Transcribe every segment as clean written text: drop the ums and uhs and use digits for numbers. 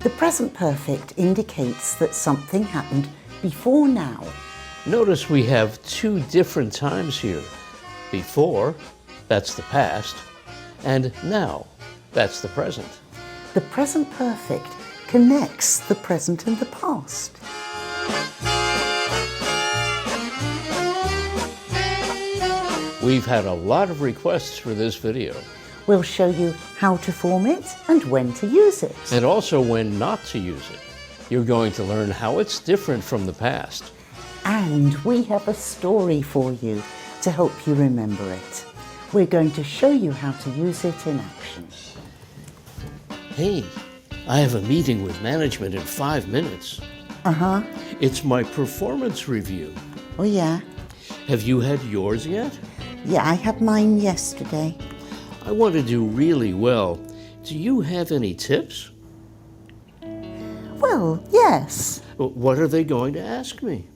The present perfect indicates that something happened before now. Notice we have two different times here. Before, that's the past, and now, that's the present. The present perfect connects the present and the past. We've had a lot of requests for this video. We'll show you how to form it and when to use it. And also when not to use it. You're going to learn how it's different from the past. And we have a story for you to help you remember it. We're going to show you how to use it in action. Hey, I have a meeting with management in 5 minutes. Uh-huh. It's my performance review. Oh, yeah? Have you had yours yet? Yeah, I had mine yesterday. I want to do really well. Do you have any tips? Well, yes. What are they going to ask me?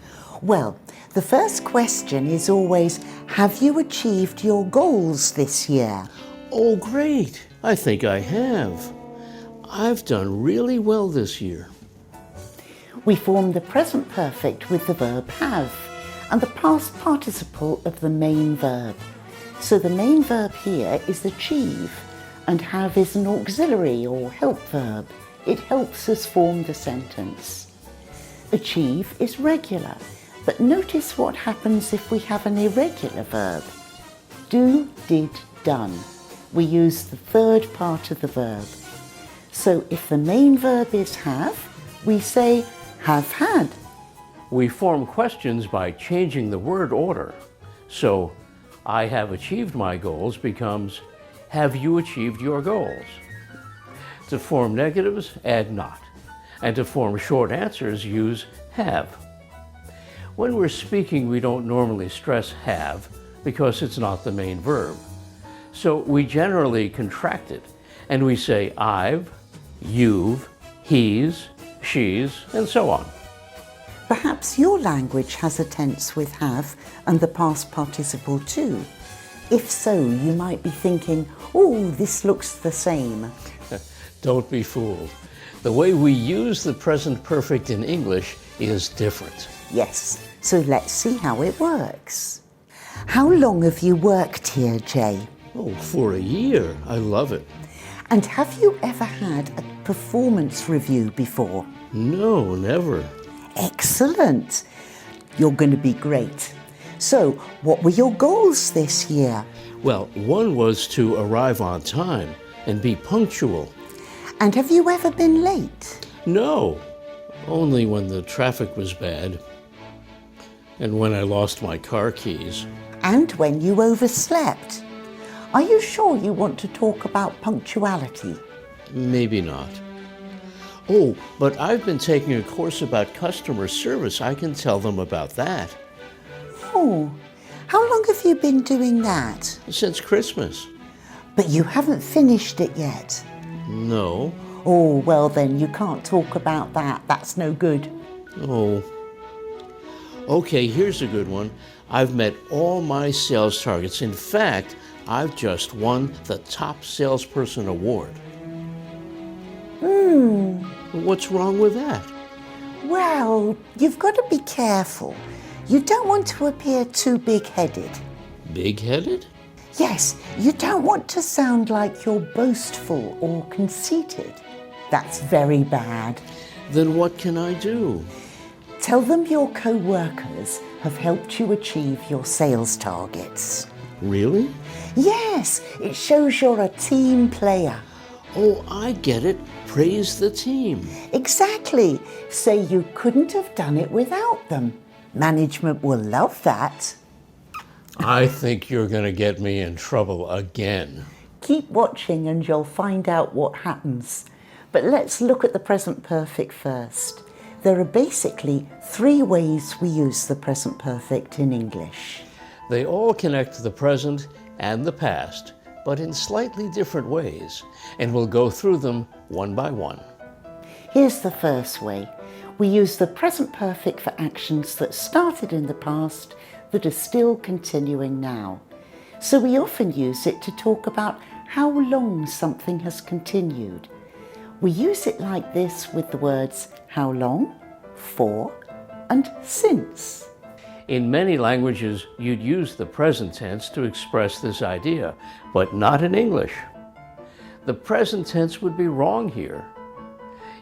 Well, the first question is always, have you achieved your goals this year? Oh, great. I think I have. I've done really well this year. We form the present perfect with the verb have and the past participle of the main verb. So the main verb here is achieve, and have is an auxiliary or help verb. It helps us form the sentence. Achieve is regular, but notice what happens if we have an irregular verb. Do, did, done. We use the third part of the verb. So if the main verb is have, we say have had. We form questions by changing the word order. So, I have achieved my goals becomes, have you achieved your goals? To form negatives, add not. And to form short answers, use have. When we're speaking, we don't normally stress have because it's not the main verb. So we generally contract it and we say I've, you've, he's, she's, and so on. Perhaps your language has a tense with have and the past participle too. If so, you might be thinking, oh, this looks the same. Don't be fooled. The way we use the present perfect in English is different. Yes, so let's see how it works. How long have you worked here, Jay? Oh, for a year. I love it. And have you ever had a performance review before? No, never. Excellent. You're going to be great. So, what were your goals this year? Well, one was to arrive on time and be punctual. And have you ever been late? No, only when the traffic was bad and when I lost my car keys. And when you overslept. Are you sure you want to talk about punctuality? Maybe not. Oh, but I've been taking a course about customer service. I can tell them about that. Oh, how long have you been doing that? Since Christmas. But you haven't finished it yet. No. Oh, well then you can't talk about that. That's no good. Oh. Okay, here's a good one. I've met all my sales targets. In fact, I've just won the top salesperson award. What's wrong with that? Well, you've got to be careful. You don't want to appear too big-headed. Big-headed? Yes, you don't want to sound like you're boastful or conceited. That's very bad. Then what can I do? Tell them your co-workers have helped you achieve your sales targets. Really? Yes, it shows you're a team player. Oh, I get it. Praise the team. Exactly. Say you couldn't have done it without them. Management will love that. I think you're going to get me in trouble again. Keep watching and you'll find out what happens. But let's look at the present perfect first. There are basically 3 ways we use the present perfect in English. They all connect the present and the past, but in slightly different ways, and we'll go through them one by one. Here's the first way. We use the present perfect for actions that started in the past that are still continuing now. So we often use it to talk about how long something has continued. We use it like this with the words how long, for, and since. In many languages, you'd use the present tense to express this idea, but not in English. The present tense would be wrong here.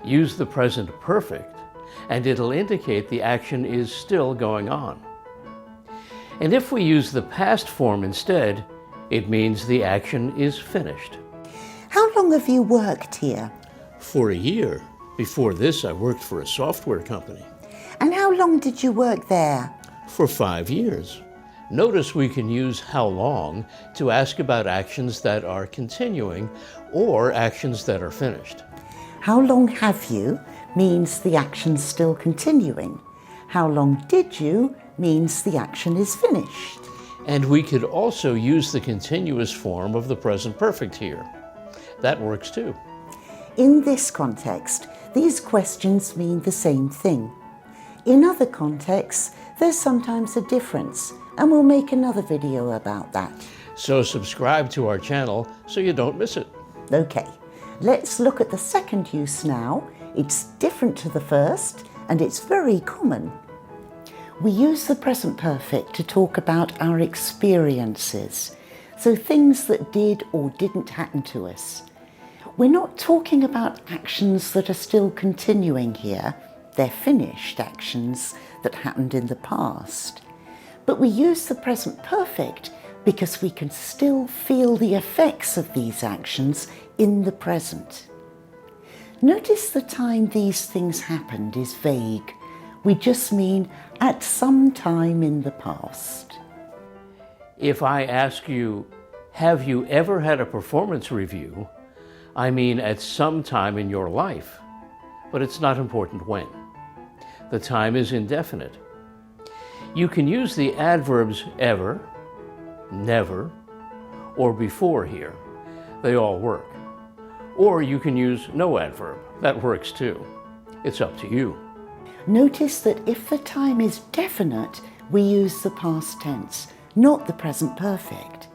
Use the present perfect, and it'll indicate the action is still going on. And if we use the past form instead, it means the action is finished. How long have you worked here? For a year. Before this, I worked for a software company. And how long did you work there? For 5 years. Notice we can use how long to ask about actions that are continuing or actions that are finished. How long have you means the action's still continuing. How long did you means the action is finished. And we could also use the continuous form of the present perfect here. That works too. In this context, these questions mean the same thing. In other contexts, there's sometimes a difference, and we'll make another video about that. So subscribe to our channel so you don't miss it. Okay, let's look at the second use now. It's different to the first, and it's very common. We use the present perfect to talk about our experiences, so things that did or didn't happen to us. We're not talking about actions that are still continuing here. They're finished actions that happened in the past. But we use the present perfect because we can still feel the effects of these actions in the present. Notice the time these things happened is vague. We just mean at some time in the past. If I ask you, have you ever had a performance review? I mean at some time in your life, but it's not important when. The time is indefinite. You can use the adverbs ever, never, or before here. They all work. Or you can use no adverb. That works too. It's up to you. Notice that if the time is definite, we use the past tense, not the present perfect.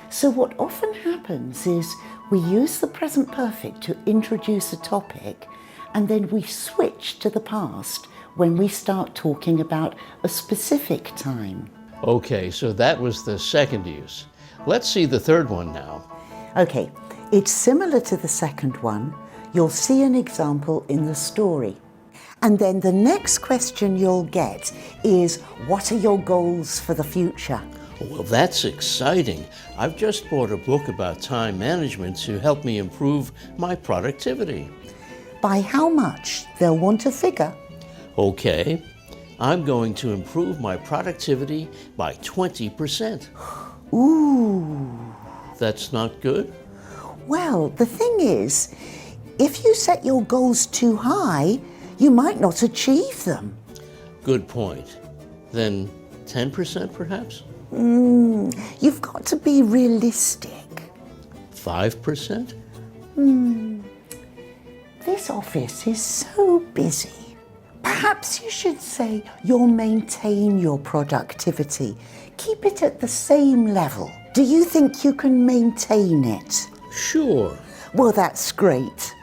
So what often happens is we use the present perfect to introduce a topic, and then we switch to the past when we start talking about a specific time. Okay, so that was the second use. Let's see the third one now. Okay, it's similar to the second one. You'll see an example in the story. And then the next question you'll get is, what are your goals for the future? Well, that's exciting. I've just bought a book about time management to help me improve my productivity. By how much? They'll want a figure. Okay, I'm going to improve my productivity by 20%. Ooh. That's not good? Well, the thing is, if you set your goals too high, you might not achieve them. Good point. Then 10% perhaps? You've got to be realistic. 5%? This office is so busy. Perhaps you should say you'll maintain your productivity. Keep it at the same level. Do you think you can maintain it? Sure. Well, that's great.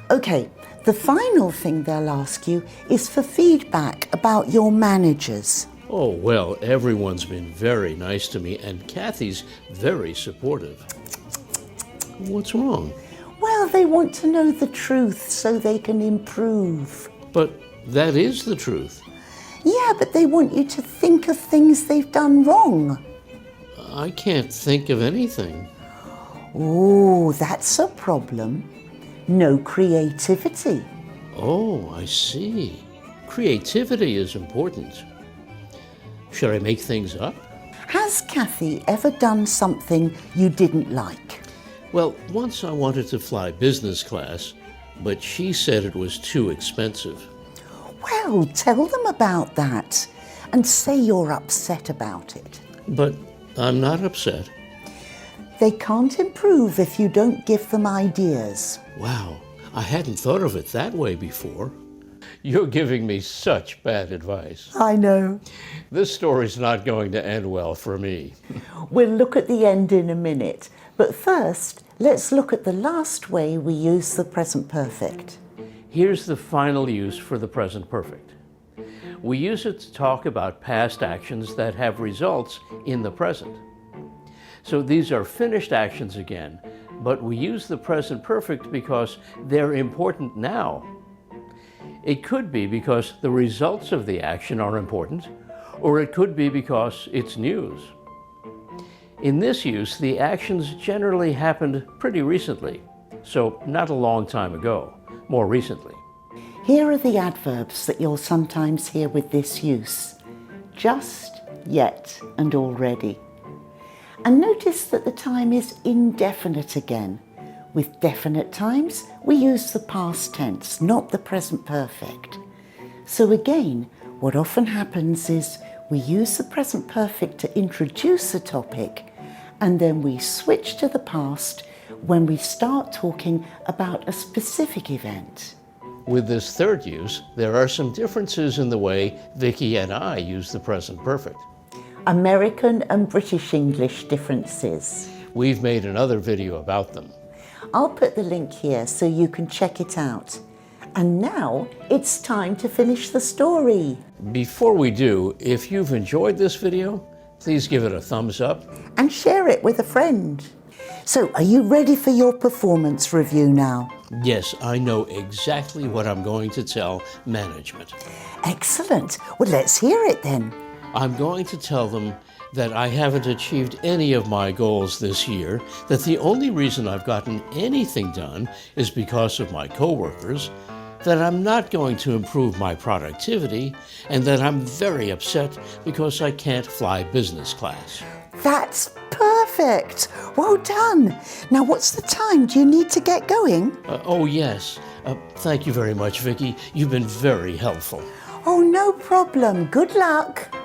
Okay, the final thing they'll ask you is for feedback about your managers. Oh, well, everyone's been very nice to me, and Kathy's very supportive. What's wrong? Well, they want to know the truth so they can improve. But that is the truth. Yeah, but they want you to think of things they've done wrong. I can't think of anything. Oh, that's a problem. No creativity. Oh, I see. Creativity is important. Should I make things up? Has Kathy ever done something you didn't like? Well, once I wanted to fly business class, but she said it was too expensive. Well, tell them about that and say you're upset about it. But I'm not upset. They can't improve if you don't give them ideas. Wow, I hadn't thought of it that way before. You're giving me such bad advice. I know. This story's not going to end well for me. We'll look at the end in a minute, but first, Let's look at the last way we use the present perfect. Here's the final use for the present perfect. We use it to talk about past actions that have results in the present. So these are finished actions again, but we use the present perfect because they're important now. It could be because the results of the action are important, or it could be because it's news. In this use, the actions generally happened pretty recently, so not a long time ago, more recently. Here are the adverbs that you'll sometimes hear with this use. Just, yet, and already. And notice that the time is indefinite again. With definite times, we use the past tense, not the present perfect. So again, what often happens is we use the present perfect to introduce a topic, and then we switch to the past when we start talking about a specific event. With this third use, there are some differences in the way Vicky and I use the present perfect. American and British English differences. We've made another video about them. I'll put the link here so you can check it out. And now it's time to finish the story. Before we do, if you've enjoyed this video, please give it a thumbs up. And share it with a friend. So are you ready for your performance review now? Yes, I know exactly what I'm going to tell management. Excellent. Well, let's hear it then. I'm going to tell them that I haven't achieved any of my goals this year, that the only reason I've gotten anything done is because of my coworkers, that I'm not going to improve my productivity, and that I'm very upset because I can't fly business class. That's perfect. Well done. Now, what's the time? Do you need to get going? Oh, yes. Thank you very much, Vicky. You've been very helpful. Oh, no problem. Good luck.